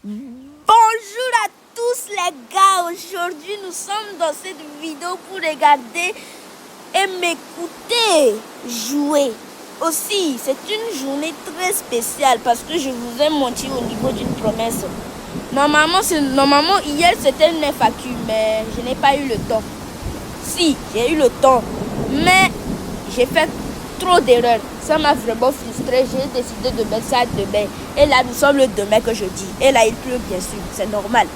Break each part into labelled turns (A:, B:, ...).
A: Bonjour à tous les gars, aujourd'hui nous sommes dans cette vidéo pour regarder et m'écouter jouer. Aussi, c'est une journée très spéciale parce que je vous ai menti au niveau d'une promesse. Normalement hier c'était une FAQ, mais je n'ai pas eu le temps. Si, j'ai eu le temps, mais j'ai fait trop d'erreurs. Ça m'a vraiment frustré. J'ai décidé de mettre ça demain. Et là, nous sommes le demain que je dis. Et là, il pleut, bien sûr. C'est normal.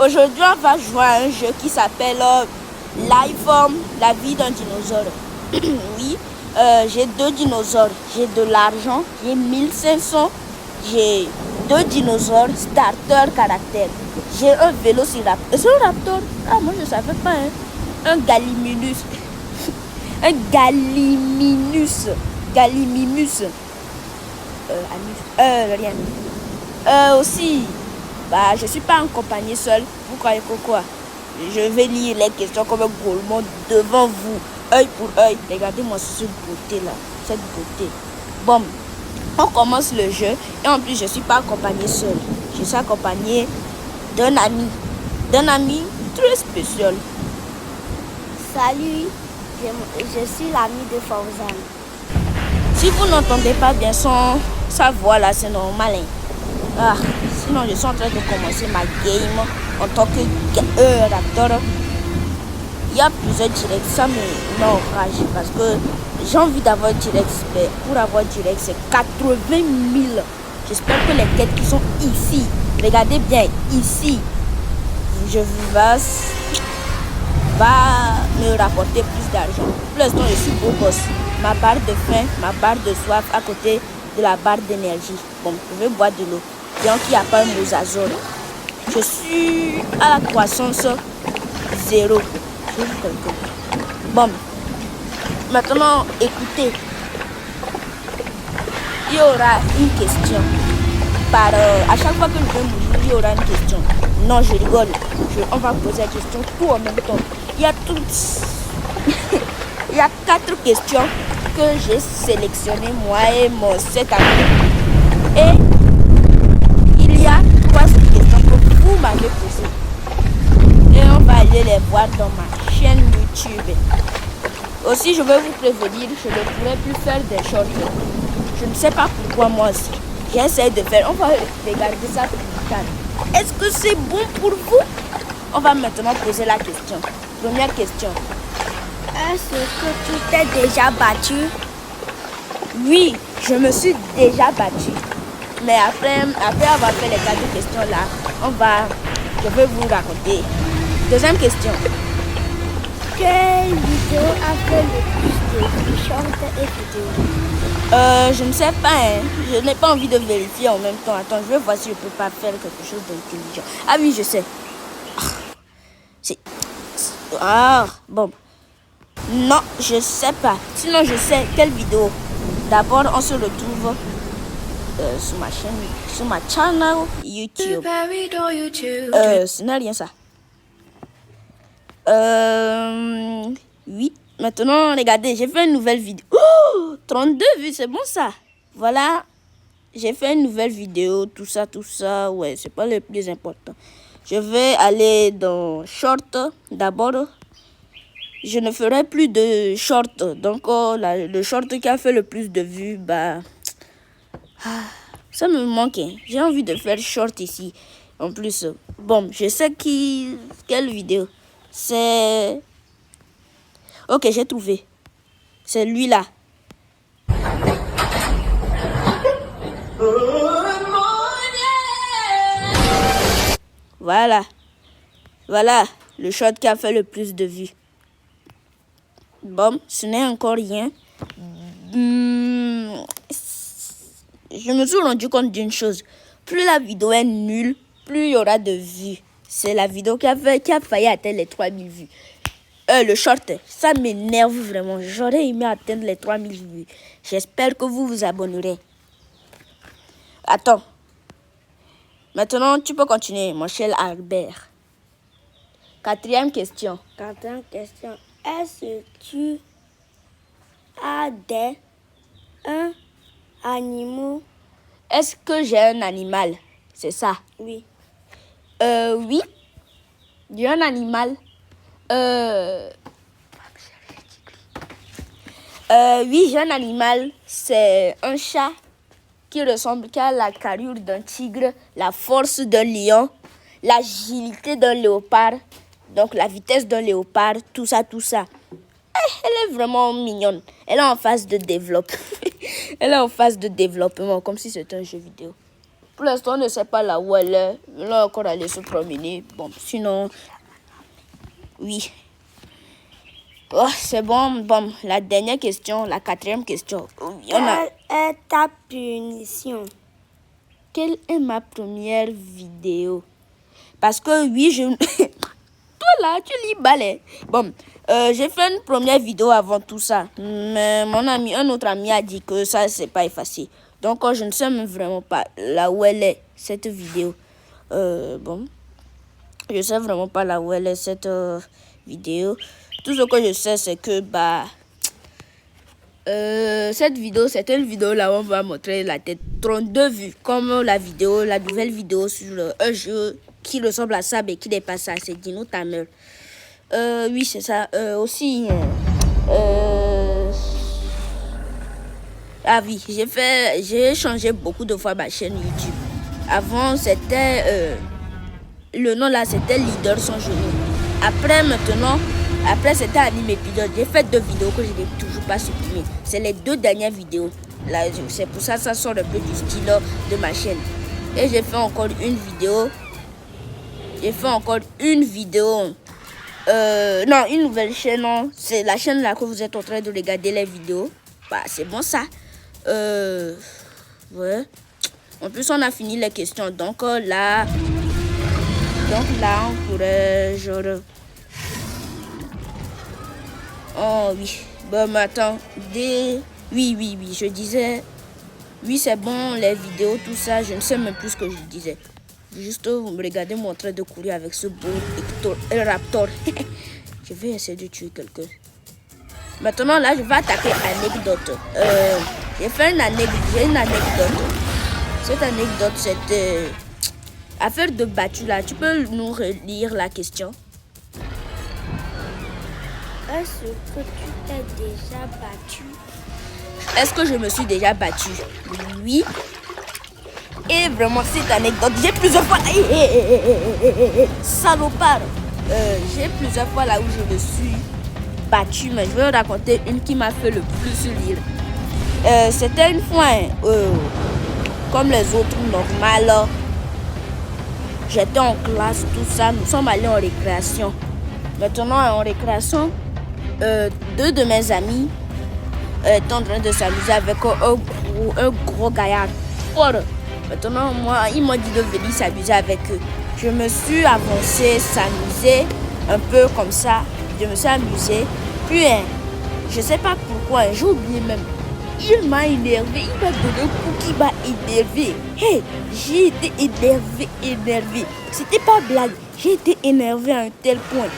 A: Aujourd'hui, on va jouer à un jeu qui s'appelle Lifeform, la vie d'un dinosaure. Oui, j'ai 2 dinosaures. J'ai de l'argent. J'ai 1500. J'ai 2 dinosaures, starter, caractère. J'ai un vélociraptor. C'est un raptor? Ah, moi, je ne savais pas. Hein. Un gallimimus. Un Gallimimus. Rien. Aussi, je suis pas accompagné seul. Vous croyez que quoi? Je vais lire les questions comme un gourmand devant vous, œil pour œil. Regardez-moi cette beauté là, cette beauté. Bon, on commence le jeu et en plus je suis pas accompagné seul. Je suis accompagné d'un ami très spécial.
B: Salut, je suis l'ami de Fauzan.
A: Si vous n'entendez pas bien sa voix là, c'est normal. Hein. Sinon, je suis en train de commencer ma game en tant que raptor. Il y a plusieurs directs, ça me enrage parce que j'ai envie d'avoir direct. Mais pour avoir direct, c'est 80 000. J'espère que les têtes qui sont ici, regardez bien, ici, je va me rapporter plus d'argent. Pour l'instant, je suis beau gosse. Ma barre de faim, ma barre de soif à côté de la barre d'énergie. Bon, je vais boire de l'eau. Donc, il n'y a pas un mosasaure. Je suis à la croissance 0. Bon, maintenant, écoutez. Il y aura une question. À chaque fois que je vais mourir, il y aura une question. Non, je rigole. On va poser la question tout en même temps. Il y a 4 questions que j'ai sélectionnées, moi et mon 7 amis. Et il y a 3 questions que vous m'avez posées. Et on va aller les voir dans ma chaîne YouTube. Aussi, je vais vous prévenir, je ne pourrai plus faire des shorts. Je ne sais pas pourquoi moi aussi. J'essaie de faire. On va regarder ça plus tard. Est-ce que c'est bon pour vous? On va maintenant poser la question. Première question.
B: Est-ce que tu t'es déjà battu?
A: Oui, je me suis déjà battue. Mais après avoir fait les 4 questions là, je vais vous raconter. Deuxième question.
B: Quelle vidéo a fait le plus de shorts et vidéos?
A: Je ne sais pas, hein. Je n'ai pas envie de vérifier en même temps. Attends, je vais voir si je peux pas faire quelque chose d'intelligent. Ah oui, je sais. Bon. Non, je sais pas. Sinon, je sais quelle vidéo. D'abord, on se retrouve sur ma chaîne YouTube. Ce n'est rien ça. Oui. Maintenant, regardez, j'ai fait une nouvelle vidéo. Oh, 32 vues, c'est bon ça. Voilà. J'ai fait une nouvelle vidéo, tout ça. Ouais, c'est pas le plus important. Je vais aller dans short d'abord. Je ne ferai plus de short. Donc, le short qui a fait le plus de vues, ça me manque. Hein. J'ai envie de faire short ici. En plus, bon, je sais quelle vidéo. C'est... Ok, j'ai trouvé. C'est lui là. Voilà le shot qui a fait le plus de vues. Bon, ce n'est encore rien. Je me suis rendu compte d'une chose. Plus la vidéo est nulle, plus il y aura de vues. C'est la vidéo qui a failli atteindre les 3000 vues. Le short, ça m'énerve vraiment. J'aurais aimé atteindre les 3000 vues. J'espère que vous vous abonnerez. Attends. Maintenant, tu peux continuer, mon cher Albert. 4e question.
B: 4e question. Est-ce que tu as un animal?
A: Est-ce que j'ai un animal? c'est ça.
B: Oui.
A: Oui. J'ai un animal. Oui, j'ai un animal. C'est un chat qui a la carrure d'un tigre, la force d'un lion, l'agilité d'un léopard, donc la vitesse d'un léopard, tout ça. Elle est vraiment mignonne. Elle est en phase de développement. Elle est en phase de développement, comme si c'était un jeu vidéo. Pour l'instant, on ne sait pas là où elle est. Elle est encore allée se promener. Bon, sinon, oui. Oh, c'est bon. Bon, la dernière question, la 4e question.
B: Quelle est ta punition?
A: Quelle est ma première vidéo? Parce que oui, Toi là, tu lis balai. Bon, j'ai fait une première vidéo avant tout ça. Mais un autre ami a dit que ça, c'est pas effacé. Donc, je ne sais même vraiment pas là où elle est, cette vidéo. Bon, je sais vraiment pas là où elle est, cette vidéo. Tout ce que je sais, c'est que, cette vidéo, c'était une vidéo là où on va montrer la tête 32 vues. Comme la nouvelle vidéo sur un jeu qui ressemble à ça, mais qui n'est pas ça. C'est Dino Tamer. Oui, c'est ça. Aussi, ah oui, j'ai changé beaucoup de fois ma chaîne YouTube. Avant, c'était, le nom là, c'était Leader sans genou. Après, c'était Anime Épisode. J'ai fait 2 vidéos que je n'ai toujours pas supprimées. C'est les 2 dernières vidéos. Là, c'est pour ça que ça sort un peu du style de ma chaîne. Et j'ai fait encore une vidéo. Non, une nouvelle chaîne. Non. C'est la chaîne là que vous êtes en train de regarder les vidéos. C'est bon ça. Ouais. En plus, on a fini les questions. Donc là, on pourrait genre... Oh oui. Bon, mais attends. Oui, je disais... Oui, c'est bon, les vidéos, tout ça. Je ne sais même plus ce que je disais. Juste, vous me regardez moi en train de courir avec ce beau raptor. Je vais essayer de tuer quelqu'un. Maintenant, là, je vais attaquer anecdote. J'ai une anecdote. Cette anecdote, c'était... affaire de battu, là. Tu peux nous relire la question?
B: Est-ce que tu t'es déjà battu?
A: Est-ce que je me suis déjà battu? Oui. Et vraiment, cette anecdote, j'ai plusieurs fois... Salopard. J'ai plusieurs fois là où je me suis battu, mais je vais raconter une qui m'a fait le plus rire. C'était une fois, comme les autres, normal. J'étais en classe, tout ça. Nous sommes allés en récréation. Maintenant, en récréation, 2 de mes amis étaient en train de s'amuser avec un gros gaillard fort. Maintenant, moi, ils m'ont dit de venir s'amuser avec eux. Je me suis avancé, s'amuser, un peu comme ça. Je me suis amusé. Puis, je sais pas pourquoi, j'ai oublié même. Il m'a énervé, il m'a donné un coup qui m'a énervé. Hey, j'ai été énervé. C'était pas blague. J'ai été énervé à un tel point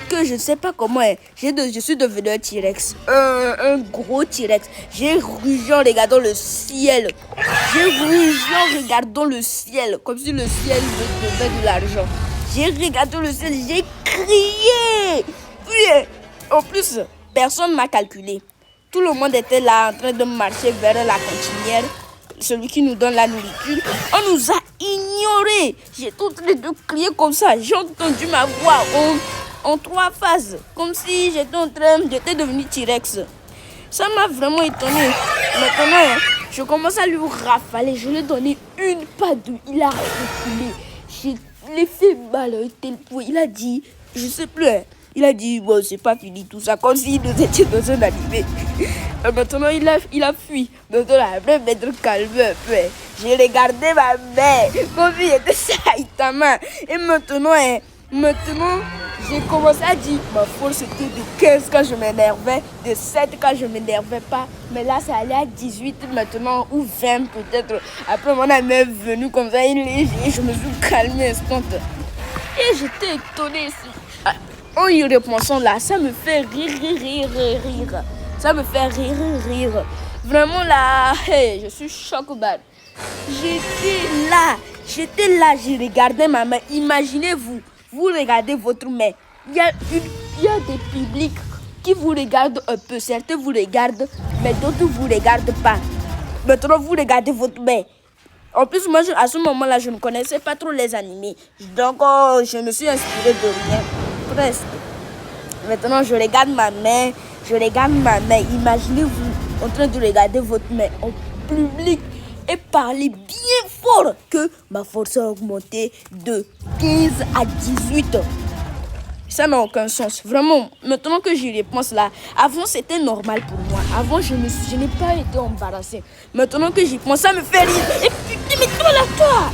A: que je ne sais pas comment. Je suis devenu un T-Rex. Un gros T-Rex. J'ai rugé en regardant le ciel. Comme si le ciel me donnait de l'argent. J'ai regardé le ciel, j'ai crié. Puis, en plus, personne ne m'a calculé. Tout le monde était là en train de marcher vers la cantinière. Celui qui nous donne la nourriture. On nous a ignorés. J'étais en train de crier comme ça. J'ai entendu ma voix en 3 phases. Comme si j'étais devenu T-Rex. Ça m'a vraiment étonné. Maintenant, je commence à lui rafaler. Je lui ai donné une patte. Il a reculé. Je l'ai fait mal à un tel point. Il a dit, je sais plus. Il a dit, bon, c'est pas fini tout ça. Comme si nous étions dans un animé. Maintenant, il a fui. Maintenant, après m'être calmé un peu. J'ai regardé ma mère. Comme si j'étais Saitama. Et maintenant, j'ai commencé à dire, ma force était de 15 quand je m'énervais, de 7 quand je m'énervais pas. Mais là, c'est allé à 18 maintenant, ou 20 peut-être. Après, mon ami est venu comme ça, je me suis calmé instant. Et j'étais étonnée. En y repensant là, ça me fait rire. Ça me fait rire. Vraiment là, hey, je suis choquée. J'étais là. J'étais là, je regardais ma main. Imaginez-vous, vous regardez votre main. Il y a des publics qui vous regardent un peu. Certains vous regardent, mais d'autres vous regardent pas. Maintenant, vous regardez votre main. En plus, moi, à ce moment-là, je ne connaissais pas trop les animés. Donc, je me suis inspirée de rien. Presque. Maintenant, je regarde ma main. Imaginez-vous en train de regarder votre main en public et parler bien fort que ma force a augmenté de 15 à 18. Ça n'a aucun sens. Vraiment, maintenant que j'y repense là, avant c'était normal pour moi. Avant, je n'ai pas été embarrassée. Maintenant que j'y pense, ça me fait rire. Et putain, mais toi,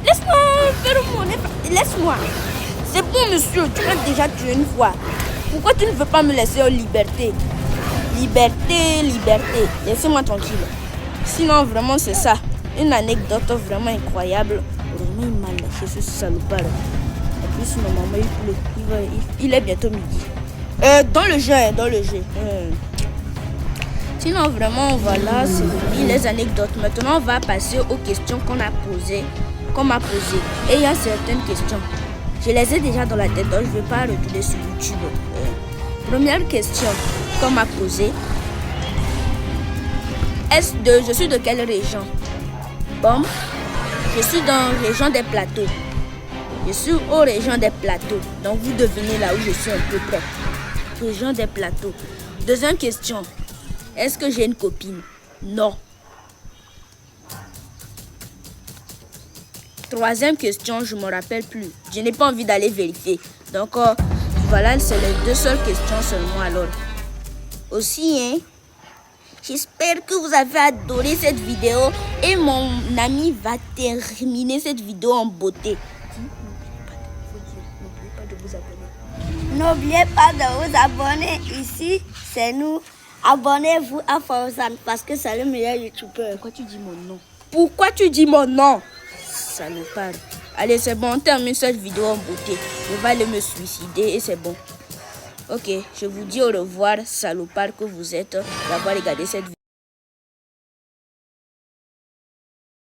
A: laisse-moi faire mon effort. Laisse-moi. C'est bon, monsieur, tu m'as déjà tué une fois. Pourquoi tu ne veux pas me laisser en liberté? Liberté. Laissez-moi tranquille. Sinon, vraiment, c'est ça. Une anecdote vraiment incroyable. Vraiment, il m'a lâché ce salopard. En plus, normalement, il est bientôt midi. Dans le jeu. Sinon, vraiment, voilà, c'est fini les anecdotes. Maintenant, on va passer aux questions qu'on m'a posées. Et il y a certaines questions. Je les ai déjà dans la tête, donc je ne vais pas retourner sur YouTube. Première question qu'on m'a posée. Je suis de quelle région? Bon, je suis dans la région des plateaux. Je suis aux régions des plateaux. Donc vous devinez là où je suis un peu près. Région des plateaux. Deuxième question. Est-ce que j'ai une copine? Non. Troisième question, je ne me rappelle plus. Je n'ai pas envie d'aller vérifier. Donc voilà, c'est les deux seules questions seulement alors. Aussi, hein. J'espère que vous avez adoré cette vidéo et mon ami va terminer cette vidéo en beauté.
B: N'oubliez pas de vous abonner. Ici, c'est nous. Abonnez-vous à Fauzan parce que c'est le meilleur youtubeur.
A: Pourquoi tu dis mon nom? Salopard. Allez, c'est bon, on termine cette vidéo en beauté. Je vais aller me suicider et c'est bon. Ok, je vous dis au revoir, salopard que vous êtes, d'avoir regardé cette vidéo.